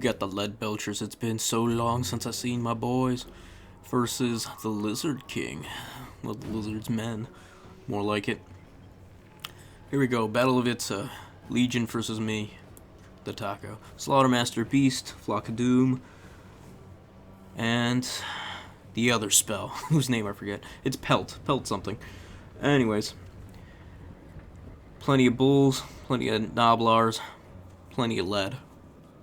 Got the lead belchers. It's been so long since I seen my boys. Versus the Lizard King. Well, the Lizardmen. More like it. Here we go. Battle of Itza. Legion versus me. The Taco. Slaughtermaster Beast. Flock of Doom. And the other spell. Whose name I forget. It's Pelt. Pelt something. Anyways. Plenty of bulls. Plenty of Noblars. Plenty of lead.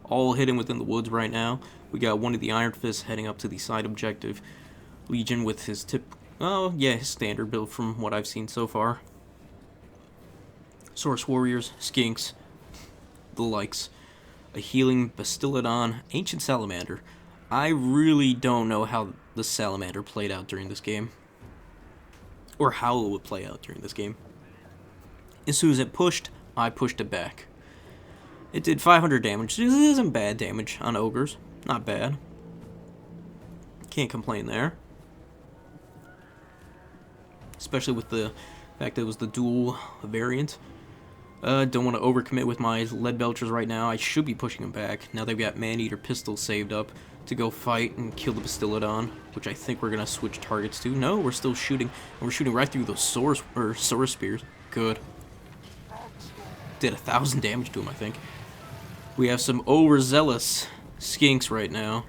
All hidden within the woods right now. We got one of the Iron Fists heading up to the side objective. Legion with his his standard build from what I've seen so far. Source Warriors, Skinks, the likes. A healing Bastiladon, Ancient Salamander. I really don't know how the Salamander played out during this game. Or how it would play out during this game. As soon as it pushed, I pushed it back. It did 500 damage. This isn't bad damage on Ogres. Not bad. Can't complain there. Especially with the fact that it was the dual variant. Don't want to overcommit with my lead belchers right now. I should be pushing them back. Now they've got Man-Eater pistols saved up to go fight and kill the Bastiladon, which I think we're going to switch targets to. No, we're still shooting. And we're shooting right through those Source Spears. Good. Did 1,000 damage to him, I think. We have some overzealous skinks right now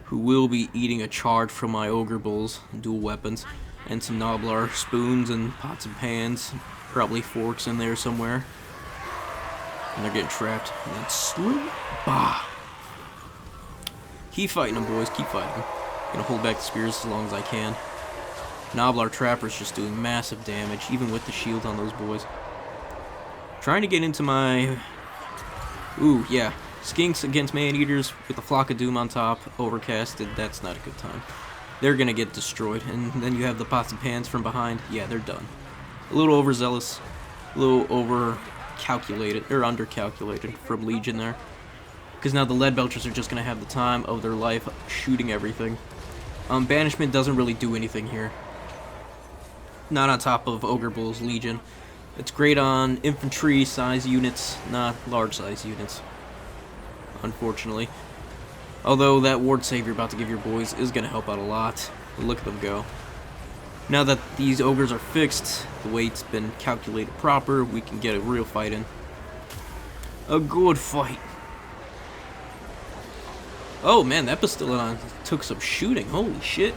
who will be eating a charge from my ogre bulls, dual weapons, and some Noblar spoons and pots and pans, probably forks in there somewhere. And they're getting trapped. And then swoop. Bah! Keep fighting them, boys. Keep fighting them. Gonna hold back the spears as long as I can. Noblar Trapper's just doing massive damage, even with the shield on those boys. Trying to get into my... Ooh, yeah. Skinks against Man-Eaters with the Flock of Doom on top, overcasted. That's not a good time. They're gonna get destroyed. And then you have the pots and pans from behind. Yeah, they're done. A little overzealous. A little over-calculated, or under-calculated from Legion there. Because now the lead belchers are just gonna have the time of their life shooting everything. Banishment doesn't really do anything here. Not on top of Ogre Bull's Legion. It's great on infantry size units, not large size units, unfortunately. Although that ward save you're about to give your boys is going to help out a lot. Look at them go. Now that these ogres are fixed, the weight's been calculated proper, we can get a real fight in. A good fight. Oh man, that Bastiladon took some shooting, holy shit.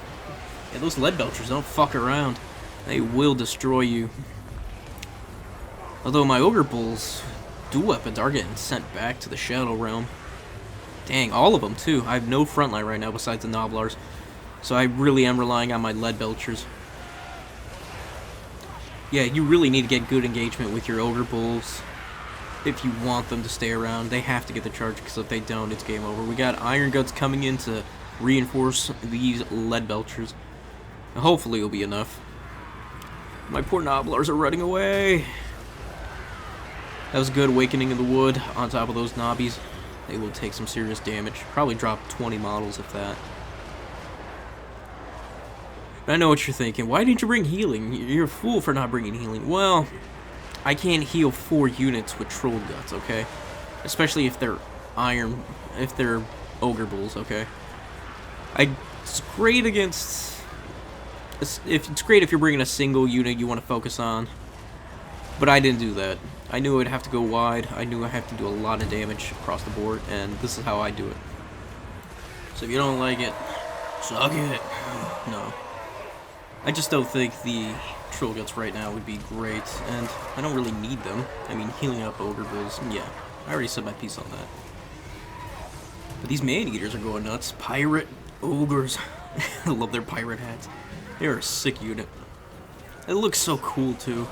Yeah, those lead belchers don't fuck around. They will destroy you. Although my Ogre Bulls dual weapons are getting sent back to the Shadow Realm. Dang, all of them too. I have no frontline right now besides the Noblars. So I really am relying on my lead belchers. Yeah, you really need to get good engagement with your Ogre Bulls. If you want them to stay around, they have to get the charge, because if they don't, it's game over. We got Iron Guts coming in to reinforce these lead belchers. Hopefully it'll be enough. My poor Noblars are running away. That was a good awakening in the wood on top of those knobbies. They will take some serious damage. Probably drop 20 models if that. But I know what you're thinking. Why didn't you bring healing? You're a fool for not bringing healing. Well, I can't heal 4 units with Troll Guts, okay? Especially if they're Ogre Bulls, okay? It's great against... It's great if you're bringing a single unit you want to focus on. But I didn't do that. I knew I'd have to go wide. I knew I'd have to do a lot of damage across the board, and this is how I do it. So if you don't like it, suck it. No. I just don't think the Troll Guts right now would be great, and I don't really need them. I mean, healing up Ogre Bulls, yeah. I already said my piece on that. But these Man-Eaters are going nuts. Pirate Ogres. I love their pirate hats. They're a sick unit. It looks so cool, too.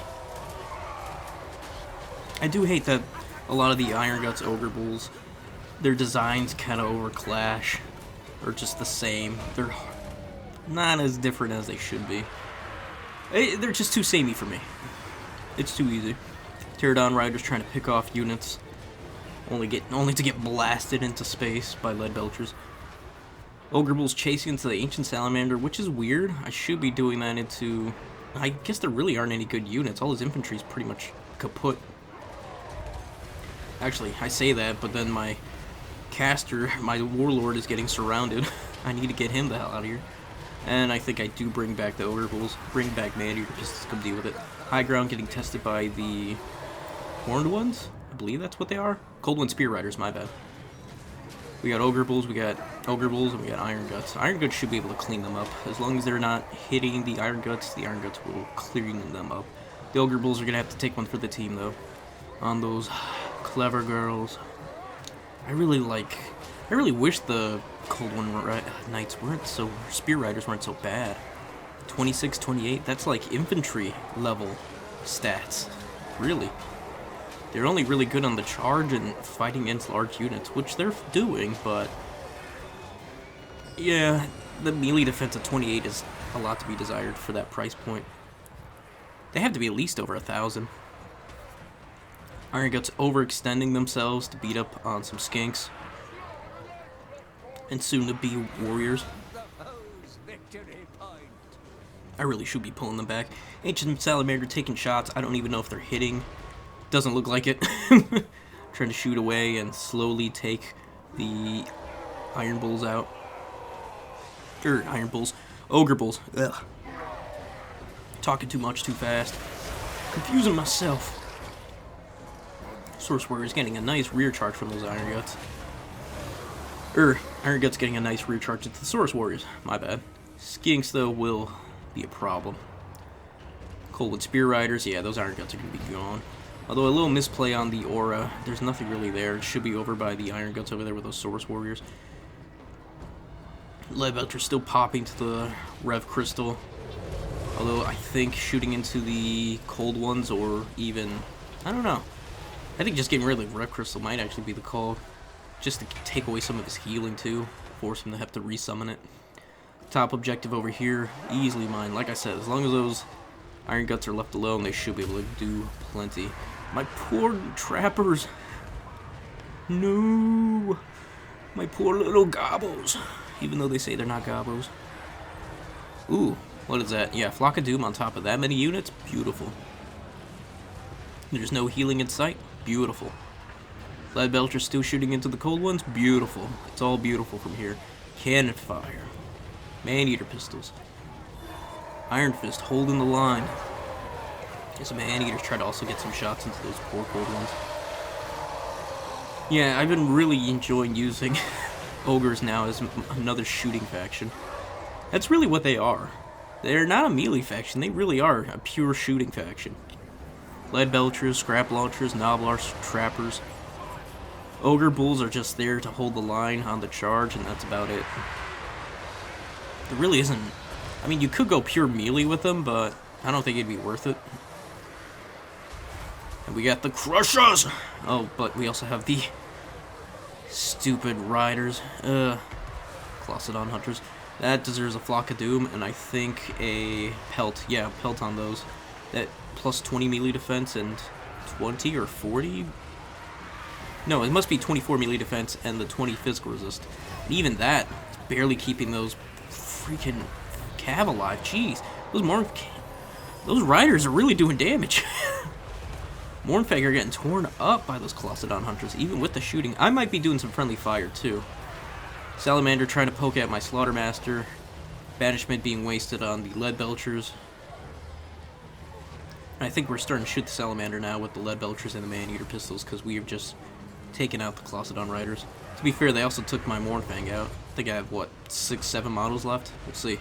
I do hate that a lot of the Iron Guts Ogre Bulls, their designs kind of overclash, or just the same. They're not as different as they should be. They're just too samey for me. It's too easy. Pterodon Riders trying to pick off units, only to get blasted into space by lead belchers. Ogre Bulls chasing into the Ancient Salamander, which is weird. I should be doing that into... I guess there really aren't any good units. All his infantry's pretty much kaput. Actually, I say that, but then my caster, my warlord, is getting surrounded. I need to get him the hell out of here. And I think I do bring back the Ogre Bulls, bring back Man-Eater Pistols to come deal with it. High ground getting tested by the Horned Ones? I believe that's what they are. Cold Wind Spear Riders, my bad. We got Ogre Bulls, and we got Iron Guts. Iron Guts should be able to clean them up. As long as they're not hitting the Iron Guts will clean them up. The Ogre Bulls are going to have to take one for the team, though. On those clever girls. I really wish the Cold Wind Knights Spear Riders weren't so bad. 26, 28, that's like infantry level stats. Really. They're only really good on the charge and fighting against large units, which they're doing, but yeah, the melee defense of 28 is a lot to be desired for that price point. They have to be at least over 1,000. Iron Guts overextending themselves to beat up on some skinks. And soon to be warriors. I really should be pulling them back. Ancient Salamander taking shots. I don't even know if they're hitting. Doesn't look like it. Trying to shoot away and slowly take the Iron Bulls out. Iron Bulls. Ogre Bulls. Ugh. Talking too much too fast. Confusing myself. Source Warrior's getting a nice rear charge from those Iron Guts. Iron Guts getting a nice rear charge into the Source Warriors. My bad. Skinks, though, will be a problem. Cold Wind Spear Riders, yeah, those Iron Guts are going to be gone. Although a little misplay on the aura, there's nothing really there. It should be over by the Iron Guts over there with those Source Warriors. Leadbelcher's still popping to the Rev Crystal. Although I think shooting into the cold ones, or even, I don't know. I think just getting rid of the Rev Crystal might actually be the call. Just to take away some of his healing too. Force him to have to resummon it. Top objective over here, easily mine. Like I said, as long as those Iron Guts are left alone, they should be able to do plenty. My poor trappers. No. My poor little gobos. Even though they say they're not gobos. Ooh, what is that? Yeah, Flock of Doom on top of that many units. Beautiful. There's no healing in sight. Beautiful. Leadbelcher still shooting into the cold ones. Beautiful. It's all beautiful from here. Cannon fire. Man-Eater Pistols. Iron Fist holding the line. As Man-Eaters try to also get some shots into those poor cold ones. Yeah, I've been really enjoying using Ogres now as another shooting faction. That's really what they are. They're not a melee faction, they really are a pure shooting faction. Leadbelchers, Scrap Launchers, Gnoblars, Trappers. Ogre Bulls are just there to hold the line on the charge, and that's about it. There really isn't... I mean, you could go pure melee with them, but I don't think it'd be worth it. And we got the Crushers! Oh, but we also have the stupid Riders. Clostodon Hunters. That deserves a Flock of Doom, and I think a Pelt. Yeah, Pelt on those. That plus 20 melee defense and 20 or 40? No, it must be 24 melee defense and the 20 physical resist. And even that, barely keeping those freaking Cav alive. Jeez, those Riders are really doing damage. Mornfang are getting torn up by those Clostodon Hunters, even with the shooting. I might be doing some friendly fire, too. Salamander trying to poke at my Slaughtermaster. Banishment being wasted on the Leadbelchers. I think we're starting to shoot the Salamander now with the Leadbelchers and the Man-Eater Pistols, because we have just taken out the Clostodon Riders. To be fair, they also took my Mornfang out. I think I have, what, 6-7 models left? We'll see.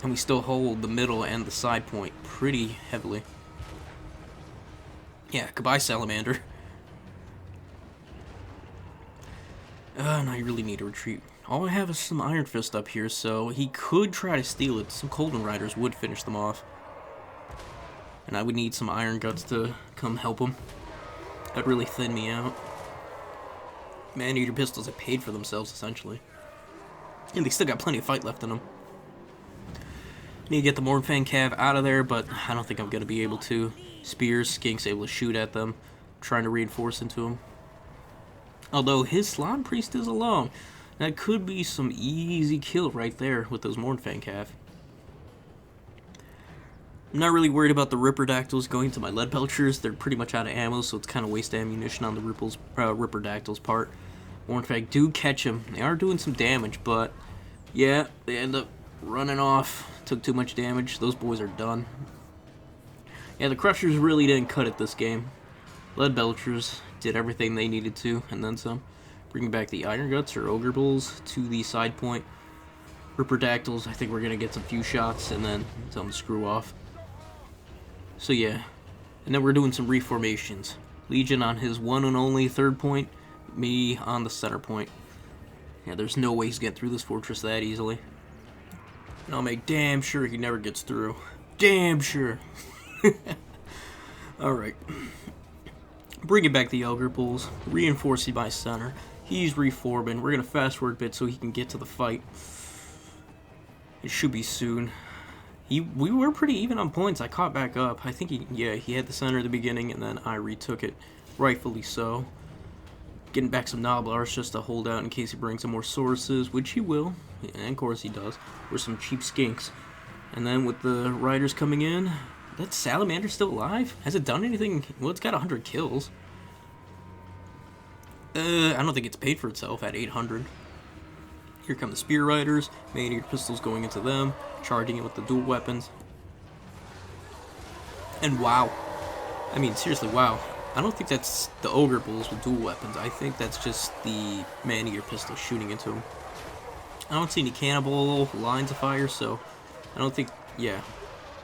And we still hold the middle and the side point pretty heavily. Yeah, goodbye, Salamander. And I really need to retreat. All I have is some Iron Fist up here, so he could try to steal it. Some Colden Riders would finish them off. And I would need some Iron Guts to come help him. That'd really thin me out. Man-Eater Pistols have paid for themselves, essentially. And they still got plenty of fight left in them. Need to get the Mornfang Cav out of there, but I don't think I'm going to be able to. Spears, Skink's able to shoot at them, trying to reinforce into them. Although his Slime Priest is alone. That could be some easy kill right there with those Mornfang Cav. I'm not really worried about the Ripperdactyls going to my Leadbelchers. They're pretty much out of ammo, so it's kind of waste ammunition on the Ripperdactyls part. or in fact do catch them. They are doing some damage, but yeah, they end up running off. Took too much damage. Those boys are done. Yeah, the Crushers really didn't cut it this game. Lead Belchers did everything they needed to, and then some. Bringing back the Iron Guts or Ogre Bulls to the side point. Ripperdactyls, I think we're going to get some few shots and then tell them to screw off. So yeah, and then we're doing some reformations. Legion on his one and only third point, me on the center point. Yeah, there's no way he's getting through this fortress that easily. And I'll make damn sure he never gets through. Damn sure. Alright. Bringing back the Ogre Bulls, reinforcing my center. He's reforming. We're going to fast forward a bit so he can get to the fight. It should be soon. We were pretty even on points. I caught back up. I think he had the center at the beginning, and then I retook it. Rightfully so. Getting back some Noblars just to hold out in case he brings some more sources, which he will. And of course he does. Or some cheap skinks. And then with the Riders coming in, that Salamander still alive? Has it done anything? Well, it's got 100 kills. I don't think it's paid for itself at 800. Here come the Spear Riders. Maneater pistols going into them. Charging it with the dual weapons. And wow. I mean, seriously, wow. I don't think that's the Ogre Bulls with dual weapons. I think that's just the Maneater pistol shooting into them. I don't see any cannibal lines of fire, so I don't think, yeah.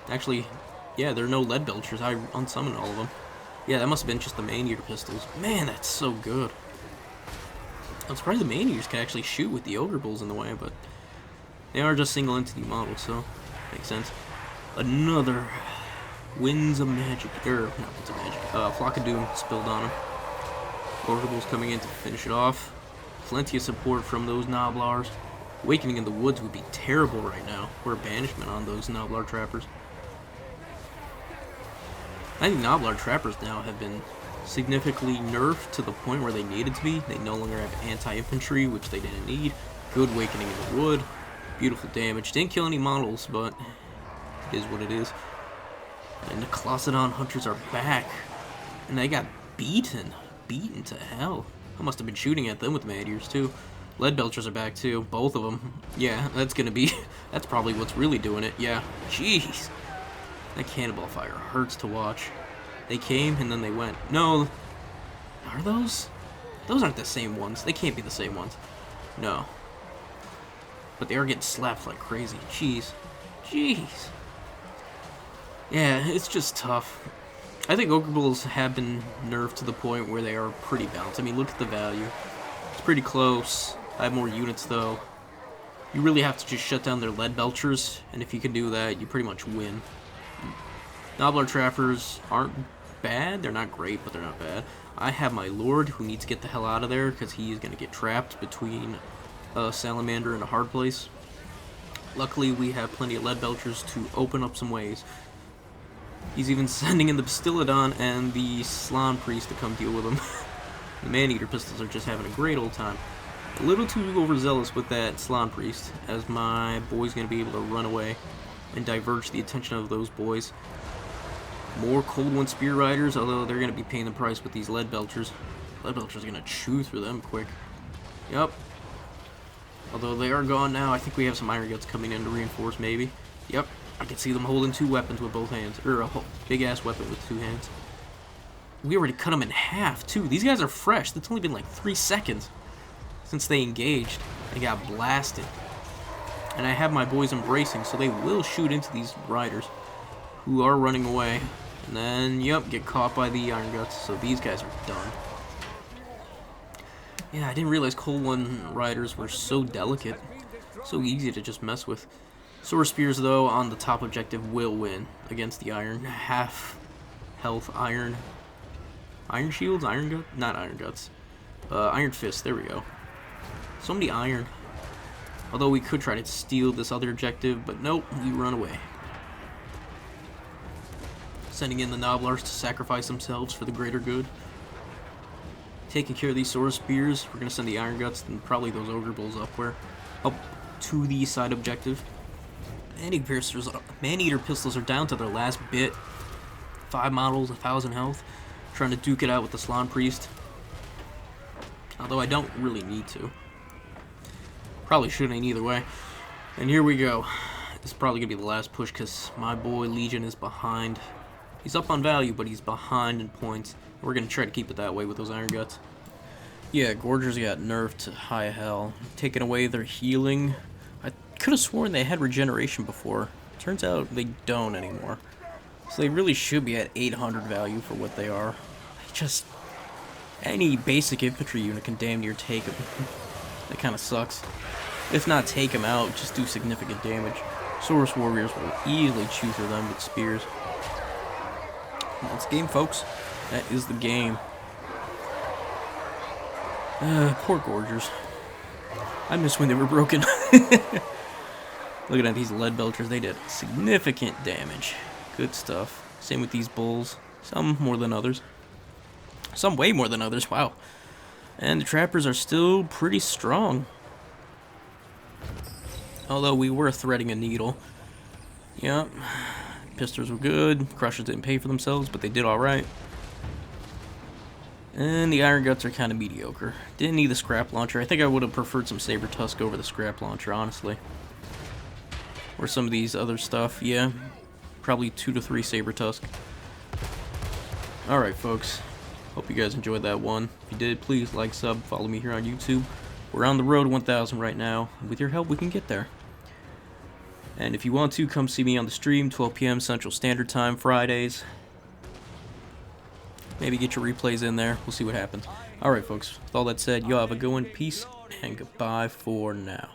Actually, yeah, there are no lead belchers. I unsummoned all of them. Yeah, that must have been just the Maneater pistols. Man, that's so good. I'm surprised the Maneaters can actually shoot with the Ogre Bulls in the way, but they are just single entity models, so makes sense. Another Winds of Magic, not Winds of Magic, Flock of Doom spilled on him. Ogre Bulls coming in to finish it off. Plenty of support from those Noblars. Awakening in the Woods would be terrible right now, or banishment on those Noblar Trappers. I think Noblar Trappers now have been significantly nerfed to the point where they needed to be. They no longer have anti-infantry, which they didn't need. Good Awakening in the Wood. Beautiful damage. Didn't kill any models, but it is what it is. And the Clossodon Hunters are back. And they got beaten. Beaten to hell. I must have been shooting at them with Maneaters too. Lead Belchers are back too. Both of them. Yeah, that's gonna be... that's probably what's really doing it. Yeah. Jeez. That cannonball fire hurts to watch. They came and then they went. No. Are those? Those aren't the same ones. They can't be the same ones. No. But they are getting slapped like crazy. Jeez. Jeez. Yeah, it's just tough. I think Ogre Bulls have been nerfed to the point where they are pretty balanced. I mean, look at the value. It's pretty close. I have more units, though. You really have to just shut down their lead belchers, and if you can do that, you pretty much win. Noblar Trappers aren't bad. They're not great, but they're not bad. I have my Lord, who needs to get the hell out of there, because he's going to get trapped between a Salamander and a hard place. Luckily, we have plenty of lead belchers to open up some ways. He's even sending in the Bastillodon and the Slan Priest to come deal with him. The Maneater pistols are just having a great old time. A little too overzealous with that Slan Priest, as my boy's going to be able to run away and diverge the attention of those boys. More Cold One Spear Riders, although they're going to be paying the price with these lead belchers. Lead belchers are going to chew through them quick. Yep. Although they are gone now, I think we have some Iron Guts coming in to reinforce, maybe. Yep. I can see them holding two weapons with both hands, or a big-ass weapon with two hands. We already cut them in half, too. These guys are fresh. It's only been like 3 seconds since they engaged. They got blasted. And I have my boys embracing, so they will shoot into these riders who are running away. And then, yep, get caught by the Iron Guts, so these guys are done. Yeah, I didn't realize Cold One riders were so delicate. So easy to just mess with. Sword Spears, though, on the top objective will win against the Iron. Half health Iron. Iron Shields? Iron Guts? Not Iron Guts. Iron Fist, there we go. So many Iron. Although we could try to steal this other objective, but nope, we run away. Sending in the Noblars to sacrifice themselves for the greater good. Taking care of these Sword Spears, we're going to send the Iron Guts and probably those Ogre Bulls up to the side objective. Maneater pistols are down to their last bit. 5 models, 1,000 health. Trying to duke it out with the Slan Priest. Although I don't really need to. Probably shouldn't either way. And here we go. This is probably going to be the last push because my boy Legion is behind. He's up on value, but he's behind in points. We're going to try to keep it that way with those Iron Guts. Yeah, Gorgers got nerfed to high hell. Taking away their healing. I could have sworn they had regeneration before. Turns out they don't anymore. So they really should be at 800 value for what they are. Just any basic infantry unit can damn near take them. That kind of sucks. If not take them out, just do significant damage. Saurus Warriors will easily chew through them with spears. That's the game, folks. That is the game. Poor Gorgers. I miss when they were broken. Looking at these lead belchers, they did significant damage. Good stuff. Same with these bulls. Some more than others. Some way more than others, wow. And the trappers are still pretty strong. Although we were threading a needle. Yep. Pistors were good. Crushers didn't pay for themselves, but they did alright. And the Iron Guts are kind of mediocre. Didn't need the Scrap Launcher. I think I would have preferred some Saber Tusk over the Scrap Launcher, honestly. Or some of these other stuff, yeah. Probably 2 to 3 Saber Tusk. Alright, folks. Hope you guys enjoyed that one. If you did, please like, sub, follow me here on YouTube. We're on the road to 1,000 right now. With your help, we can get there. And if you want to, come see me on the stream, 12 p.m. Central Standard Time, Fridays. Maybe get your replays in there. We'll see what happens. Alright, folks. With all that said, y'all have a good one. Peace, and goodbye for now.